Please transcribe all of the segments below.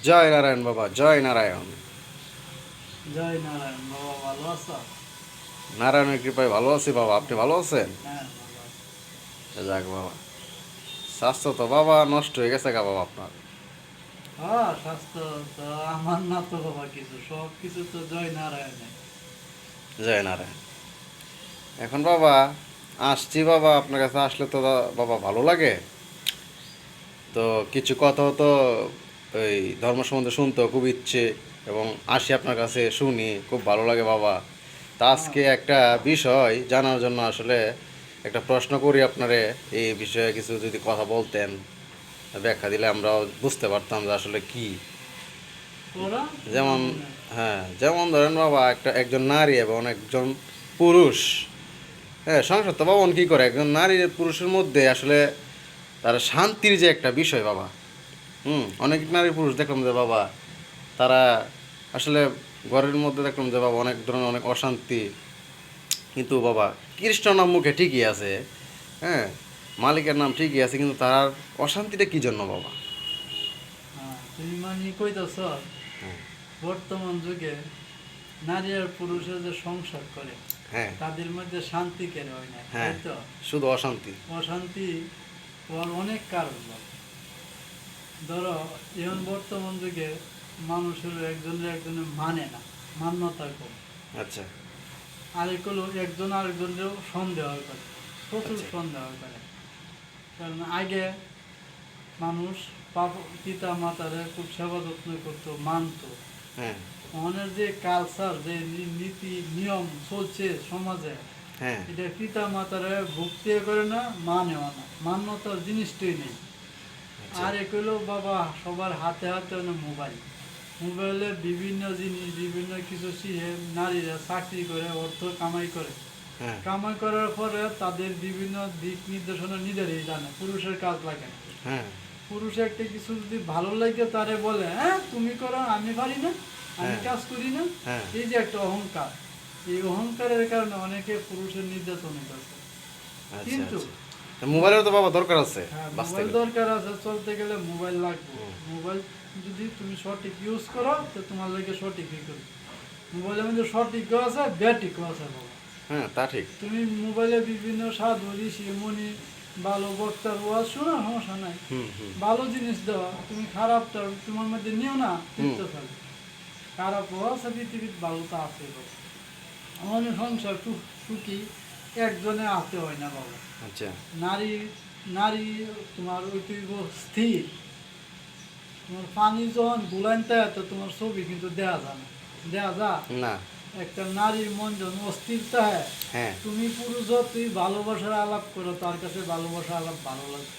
জয় নারায়ণ বাবা, জয় নারায়ণ। জয় নারায়ণ। বাবা ভালো আছো? নারায়ণের কৃপায় ভালো আছি বাবা, আপনি ভালো আছেন? হ্যাঁ, ভালো আছি। যাক বাবা, স্বাস্থ্য তো বাবা নষ্ট হয়ে গেছে গা বাবা আপনার। হ্যাঁ, স্বাস্থ্য তো আমার না তো বাবা, কিছু সব কিছু তো জয় নারায়ণের। জয় নারায়ণ। এখন বাবা আসছি বাবা, আপনার কাছে আসলে তো বাবা ভালো লাগে। তো কিছু কথা তো এই ধর্ম সম্বন্ধে শুনতেও খুব ইচ্ছে, এবং আসি আপনার কাছে শুনি, খুব ভালো লাগে বাবা। তা হ্যাঁ, আজকে একটা বিষয় জানার জন্য আসলে একটা প্রশ্ন করি আপনারে। এই বিষয়ে কিছু যদি কথা বলতেন, ব্যাখ্যা দিলে আমরাও বুঝতে পারতাম যে আসলে কি। ওরা তোমার যেমন, মনে। হ্যাঁ, যেমন ধরেন বাবা, একজন নারী এবং একজন পুরুষ, হ্যাঁ, সংসার তো বাবা কী করে, একজন নারী আর পুরুষের মধ্যে আসলে তার শান্তির যে একটা বিষয় বাবা। অনেক নারী পুরুষ দেখলাম যে বাবা, তারা আসলে ঘরের মধ্যে দেখলাম যে বাবা অনেক ধরনের অনেক অশান্তি, কিন্তু বাবা কৃষ্ণ নাম মুখে ঠিকই আছে, হ্যাঁ, মালিকের নাম ঠিকই আছে, কিন্তু তার অশান্তিটা কী জন্য বাবা? হ্যাঁ, তুমি মানে কইতাছ হ্যাঁ, বর্তমান যুগে নারী আর পুরুষের যে সংসার করে হ্যাঁ, তাদের মধ্যে শান্তি কেন হয় না, তাই হ্যাঁ, তো? শুধু অশান্তি। অশান্তি হওয়ার অনেক কারণ বাবা। ধরো, এখন বর্তমান যুগে মানুষের একজনের একজনের মানে না, মান্যতা কম। আচ্ছা, আরেকগুলো একজন আরেকজনেরও সন্দেহ করে, প্রচুর আচ্ছা, সন্দেহ করে। কারণ আগে মানুষ বাপ পিতা মাতারে খুব সেবা যত্ন করতো, মানতো। হ্যাঁ, আমাদের যে কালচার, যে নীতি নিয়ম চলছে সমাজে, হ্যাঁ, এটা পিতা মাতারে ভক্তিও করে না, মানেও না, মান্যতার জিনিসটাই নেই। আচ্ছা, আর এগুলো বাবা সবার হাতে হাতে মোবাইল। মোবাইলে বিভিন্ন জিনিস, বিভিন্ন কিছু শিখে নারীরা চাকরি করে, অর্থ কামাই করে। হ্যাঁ, কামাই করার পরে তাদের বিভিন্ন দিক নির্দেশনা নিজেরাই জানে, পুরুষের কাজ লাগে না। হ্যাঁ, পুরুষ একটা কিছু যদি ভালো লাগে তারে বলে, হ্যাঁ তুমি করো, আমি পারি না, আমি হ্যাঁ, কাজ করি না। হ্যাঁ, এই যে একটা অহংকার, এই অহংকারের কারণে অনেকে পুরুষের নির্যাতনে করছে। আচ্ছা, কিন্তু আচ্ছা। তা মোবাইলের তো বাবা দরকার আছে হ্যাঁ, বাঁচতে মোবাইল গেলে। দরকার আছে, চলতে গেলে মোবাইল লাগবে। হুম, মোবাইল যদি তুমি সঠিক ইউজ করো তো তোমার লাগে সঠিকই করবে। মোবাইলের মধ্যে সঠিকও আছে, ব্যাটিকও আছে বাবা। হ্যাঁ, তা ঠিক। তুমি মোবাইলে বিভিন্ন সাধু ঋষি মুনি ভালো বক্তার ওয়াজ শোনো, সমস্যা নাই। হুম, হুম, ভালো জিনিস দেওয়া, তুমি খারাপটা তোমার মধ্যে নিও না, হুম, তৃপ্ত ফেলে। খারাপ ওয়াজ পৃথিবীর ভালো তো আছে বাবা। আমাদের সংসার সুখী একজনে আতে হয় না বাবা। আচ্ছা, নারী নারী তোমার ঐতিহ্য স্থির। তোমার পানি যখন গুলাইতে তো তোমার ছবি কিন্তু দেয়া যায় না, দেয়া যা। না, একটা নারীর মন যখন অস্থিরতা হয়, হ্যাঁ, তুমি পুরুষ তুই ভালোবাসার আলাপ করো, তার কাছে ভালোবাসার আলাপ ভালো লাগবে।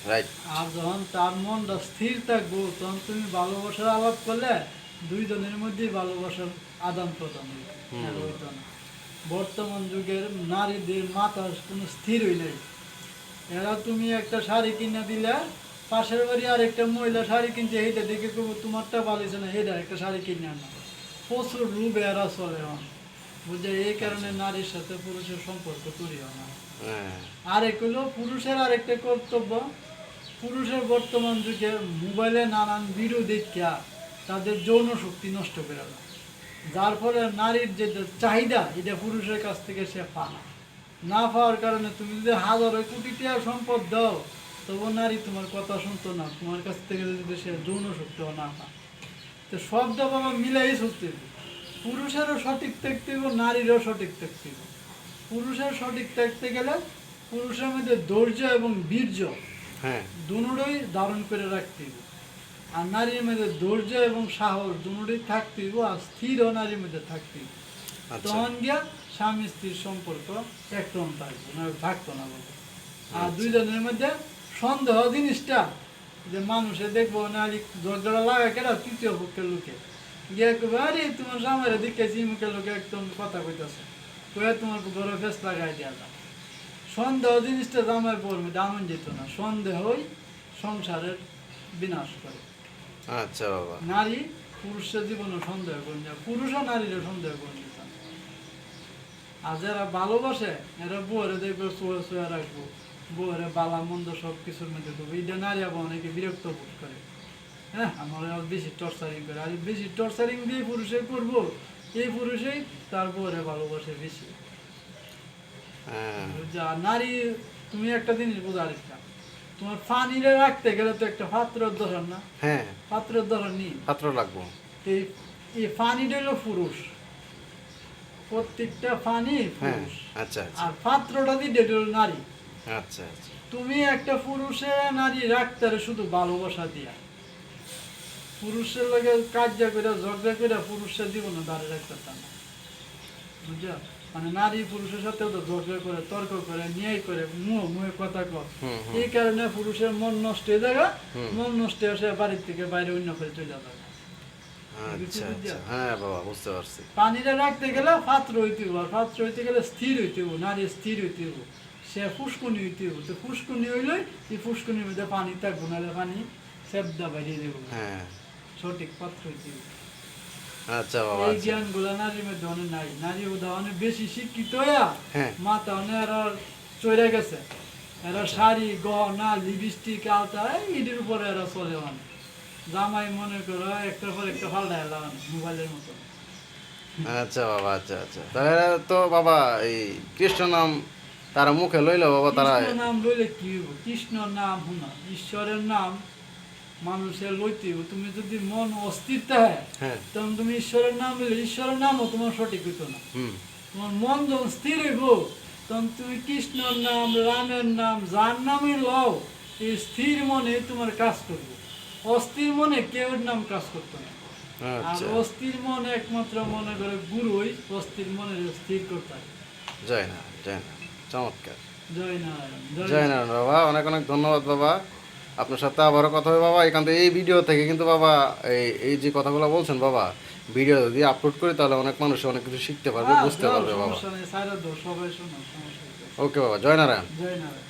রাইট। আর যখন তার মনটা স্থির থাকবো তখন তুমি ভালোবাসার আলাপ করলে দুইজনের মধ্যেই ভালোবাসার আদান প্রদান হইবে। আর হুম, হইতো না। বর্তমান যুগের নারীদের মাথা কোনো স্থির হই নাই। এরা তুমি একটা শাড়ি কিনে দিলে, পাশের বাড়ি আর একটা মহিলা শাড়ি কিনছে, এইটা দেখে করবো তোমারটা ভালোছে না, এইটা একটা শাড়ি কিনে আনো। প্রচুর রূপে এরা চলে এখন, বুঝে। এই কারণে আচ্ছা, নারীর সাথে পুরুষের সম্পর্ক তৈরি হয় না। হ্যাঁ, আর এগুলো পুরুষের আরেকটা কর্তব্য, পুরুষের বর্তমান যুগে মোবাইলে নানান ভিডিও দেখিয়া তাদের যৌন শক্তি নষ্ট করে না, যার ফলে নারীর যে চাহিদা এটা পুরুষের কাছ থেকে সে পায় না। না পাওয়ার কারণে তুমি যদি হাজারো কোটি টাকা সম্পদ দাও, তবু নারী তোমার কথা শুনতো না, তোমার কাছ থেকে যদি সে যৌন শক্তিও না পায়। তো সবটা বাবা মিলাই চলতে হবে। পুরুষেরও সঠিক থাকতে হবে, নারীরও সঠিক থাকতে হবে। পুরুষের সঠিক থাকতে গেলে পুরুষের মধ্যে ধৈর্য এবং বীর্য হ্যাঁ, দুটোই ধারণ করে রাখতে হবে। আর নারীর মধ্যে ধৈর্য এবং সাহস দুটোই থাকতে হবে, আর স্থিরও নারীর মধ্যে থাকতে হবে। আচ্ছা, তখন গিয়া স্বামী স্ত্রীর সম্পর্ক একরকম থাকবে না, থাকতো না বলবো। আর আচ্ছা, দুইজনের মধ্যে সন্দেহ জিনিসটা, যে মানুষে দেখবো নারী ঝগড়া লাগা কেটা তৃতীয় পক্ষের লোকে গিয়ে কবে, আরে তোমার জামাইরে দেখেছি মুখের লোকে একদম কথা কইতেছে, কয়ে তোমার ঘরে ফেস লাগাই দেওয়া যায়। সন্দেহ জিনিসটা জামাইয়ের পর মধ্যে আনন্দ যেত না, সন্দেহই সংসারের বিনাশ করে। আচ্ছা বাবা, নারী পুরুষের জীবনে সন্দেহ করেন যায়, পুরুষও নারীরা সন্দেহ করেন যায়। আর যারা ভালোবাসে এরা বউরে দেখবে শুয়ে শুয়ে রাখবো, বউরে বালা মন্দ সব কিছুর মধ্যে করবো, এটা নারী আবার অনেকে বিরক্ত বোধ করে। হ্যাঁ আমার আর বেশি টর্চারিং করে, আর বেশি টর্চারিং দিয়ে পুরুষে করবো, এই পুরুষেই তারপরে ভালোবাসে বেশি। হ্যাঁ যা নারী, তুমি একটা জিনিস বোঝা না, তোমার পানিরে রাখতে গেলে তো একটা পাত্রের দরকার না, হ্যাঁ পাত্রের দরকার নেই। পাত্র লাগবো। এই এই পানিটা হলো পুরুষ, প্রত্যেকটা পানি হ্যাঁ পুরুষ, আচ্ছা আচ্ছা আর পাত্রটা দিয়ে হলো নারী। আচ্ছা আচ্ছা তুমি একটা পুরুষে নারী রাখতে পারে শুধু ভালোবাসা দিয়া, পুরুষের লগে কাজা করে ঝগড়া করে পুরুষের জীবনে দাঁড়িয়ে রাখতে পারে না, বুঝছো? মানে নারী পুরুষের সাথে তো ঝগড়া করে, তর্ক করে, ন্যায় করে, মুহে কথা কর, হুম হুম এই কারণে পুরুষের মন নষ্ট হয়ে যায়, হুম। মন নষ্ট হয়ে সে বাড়ির থেকে বাইরে অন্য করে চলে যাবে। আচ্ছা আচ্ছা হ্যাঁ বাবা বুঝতে পারছি। পানিটা রাখতে গেলে পাত্র হইতে হইব, আর পাত্র হইতে গেলে স্থির হইতে হইব, নারী স্থির হইতে হইব, সে ফুসকুনি হইতে হইব। তো ফুসকুনি হইলে এই ফুসকুনির মধ্যে পানি থাকবো, নাহলে পানি সেবদা বাড়িয়ে দেবো। হ্যাঁ সঠিক পাত্র হইতে হইব। আচ্ছা বাবা এই আচ্ছা। জ্ঞান গুলা নারীর মধ্যে অনেক নাই, নারী অনেক বেশি শিক্ষিত হইয়া হ্যাঁ মাথা অনেক এরা চড়ে গেছে, এরা শাড়ি গহনা লিপস্টিক আলতা ইটির উপরে এরা চলে, মানে জামাই মনে করো একটার পর একটা ফাল্টা এলাম মোবাইলের মতো। আচ্ছা বাবা আচ্ছা আচ্ছা তাহলে তো বাবা এই কৃষ্ণ নাম তারা মুখে লইলো বাবা তারা। কৃষ্ণ নাম লইলে কি হইব? কৃষ্ণ নাম শুনা, ঈশ্বরের নাম মানুষের লইতে হইব। তুমি যদি মন অস্থির থাকে হ্যাঁ তখন তুমি ঈশ্বরের নাম লইলে ঈশ্বরের নামও তোমার সঠিক হইতো না। হুম তোমার মন যখন স্থির হইব তখন তুমি কৃষ্ণর নাম, রামের নাম, যার নামই লও, এই স্থির মনে তোমার কাজ করবে। অস্থির মনে কেউ নাম কাজ করতো না। আর আচ্ছা অস্থির মন একমাত্র মনে করে গুরুই অস্থির মনে স্থির করতে হয়। জয় না চমৎকার। জয় নারায়ণ, জয় নারায়ণ বাবা, অনেক অনেক ধন্যবাদ বাবা। আপনার সাথে আবারও কথা হবে বাবা। এখান থেকে এই ভিডিও থেকে কিন্তু বাবা এই এই যে কথাগুলো বলছেন বাবা, ভিডিও যদি আপলোড করি তাহলে অনেক মানুষ অনেক কিছু শিখতে পারবে, বুঝতে পারবে বাবা। সমস্যা নেই, সাইরা দাও, সবাই শোনো, সমস্যা নেই। ওকে বাবা, জয় নারায়ণ। জয় নারায়ণ।